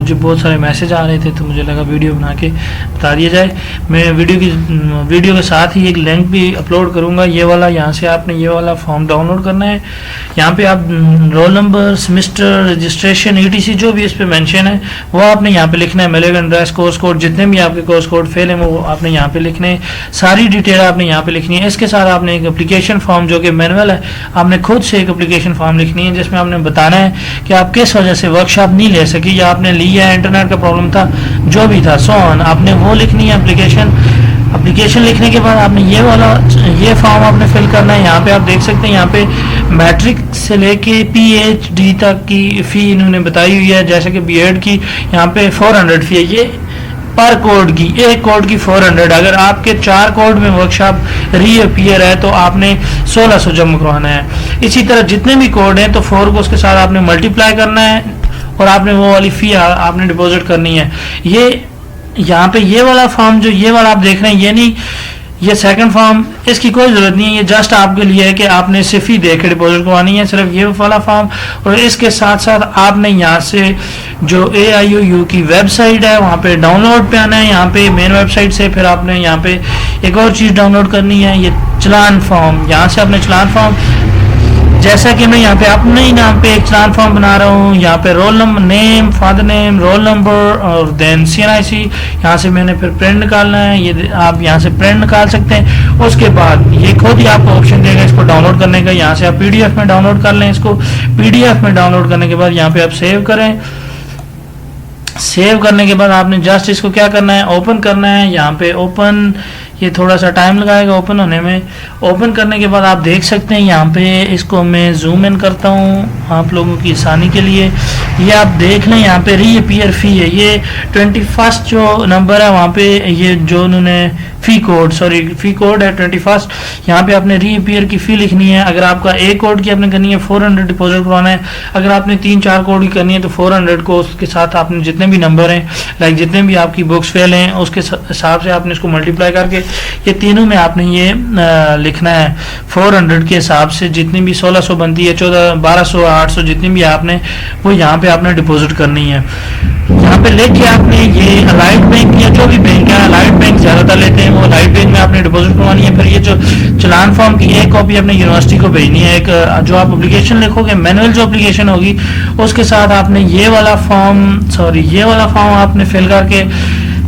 मुझे बहुत सारे मैसेज आ रहे थे, तो मुझे लगा वीडियो बना के बता दिया जाए। मैं वीडियो के साथ ही एक लिंक भी अपलोड करूंगा, ये वाला। यहाँ से आपने ये वाला फॉर्म डाउनलोड करना है। यहाँ पे आप roll number, semester, registration, ETC जो भी इस पे मेंशन है वो आपने यहाँ पे लिखना है। मेलेगन एड्रेस, कोर्स कोड, जितने भी आपके कोर्स कोड फेल हैं वो आपने यहाँ पे लिखने हैं। सारी डिटेल आपने यहाँ पे लिखनी है। इसके साथ आपने एक एप्लीकेशन फॉर्म जो कि मैनुअल है, आपने खुद से एक एप्लीकेशन फॉर्म लिखनी है जिसमें आपने बताना है कि आप किस वजह से वर्कशॉप नहीं ले सकी, या आपने ली है, इंटरनेट का प्रॉब्लम था, जो भी था, सो ऑन। आपने वो लिखनी है एप्लीकेशन लिखने के बाद आपने ये फॉर्म आपने फिल करना है। यहाँ पे आप देख सकते हैं, यहाँ पे मैट्रिक से लेके PhD तक की फ़ी इन्होंने बताई हुई है। जैसे कि B.Ed की यहाँ पे 400 फ़ी है, ये पर कोड की, एक कोड की 400। अगर आपके 4 कोड में वर्कशॉप रीअपियर है तो आपने 1600 जमा करवाना है। इसी तरह जितने भी कोड हैं तो 4 को उसके साथ आपने मल्टीप्लाई करना है और आपने वो वाली फ़ी आपने डिपॉजिट करनी है। ये यहाँ पे ये वाला फॉर्म जो ये वाला आप देख रहे हैं, ये नहीं, ये सेकंड फॉर्म, इसकी कोई ज़रूरत नहीं है। ये जस्ट आपके लिए है कि आपने सिर्फ ही देख के डिपॉजिट करवानी है, सिर्फ ये वाला फॉर्म। और इसके साथ साथ आपने यहाँ से जो AIOU की वेबसाइट है वहाँ पे डाउनलोड पे आना है। यहाँ पे मेन वेबसाइट से फिर आपने यहाँ पे एक और चीज़ डाउनलोड करनी है, ये चलान फॉर्म। यहाँ से आपने चलान फॉर्म, जैसा कि मैं यहाँ पे अपने ही नाम पे एक चलान फॉर्म बना रहा हूँ। यहाँ पे roll number, name, father name, roll number और देन CNIC। यहाँ से मैंने फिर प्रिंट निकालना है, ये आप यहाँ से प्रिंट निकाल सकते हैं। उसके बाद ये खुद ही आपको ऑप्शन देगा इसको डाउनलोड करने का। यहाँ से आप PDF में डाउनलोड कर लें इसको। PDF में डाउनलोड करने के बाद यहाँ पे आप सेव करें। सेव करने के बाद आपने जस्ट इसको क्या करना है, ओपन करना है। यहाँ पे ओपन, ये थोड़ा सा टाइम लगाएगा ओपन होने में। ओपन करने के बाद आप देख सकते हैं यहाँ पे, इसको मैं जूम इन करता हूँ आप लोगों की आसानी के लिए। ये आप देख लें, यहाँ पे रीअपियर फ़ी है, ये 21 जो नंबर है वहाँ पे, ये जो उन्होंने फ़ी कोड है 21। यहाँ पे आपने रीअपियर की फ़ी लिखनी है। अगर आपका एक कोड की आपने करनी है 400 डिपॉजिट करवाना है। अगर आपने 3-4 कोड की करनी है तो 400 को उसके साथ आपने जितने भी नंबर हैं, लाइक जितने भी आपकी बुक्स फेल हैं, उसके हिसाब से आपने इसको मल्टीप्लाई करके ये तीनों में आपने ये लिखना है। 400 के हिसाब से जितनी भी 1600 बनती है, 1200, 800 जितनी भी आपने वो यहाँ पे आपने डिपॉजिट करनी है। यहाँ पे लेके आपने ये अलाइड बैंक या जो भी बैंक है, अलाइड बैंक ज़्यादातर लेते हैं, वो अलाइड बैंक में आपने डिपॉजिट करवानी है। फिर ये जो चलान फॉर्म की एक कॉपी अपने यूनिवर्सिटी को भेजनी है। एक जो आप एप्लीकेशन लिखोगे, मैनुअल जो एप्लीकेशन होगी, उसके साथ आपने ये वाला फॉर्म आपने फिल करके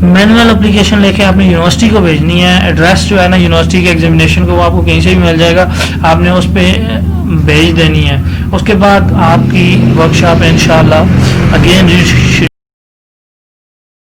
मैनुअल एप्लीकेशन लेके आपने यूनिवर्सिटी को भेजनी है। एड्रेस जो है ना यूनिवर्सिटी के एग्जामिनेशन को, वो आपको कहीं से भी मिल जाएगा, आपने उस पर भेज देनी है। उसके बाद आपकी वर्कशॉप इंशाल्लाह अगेन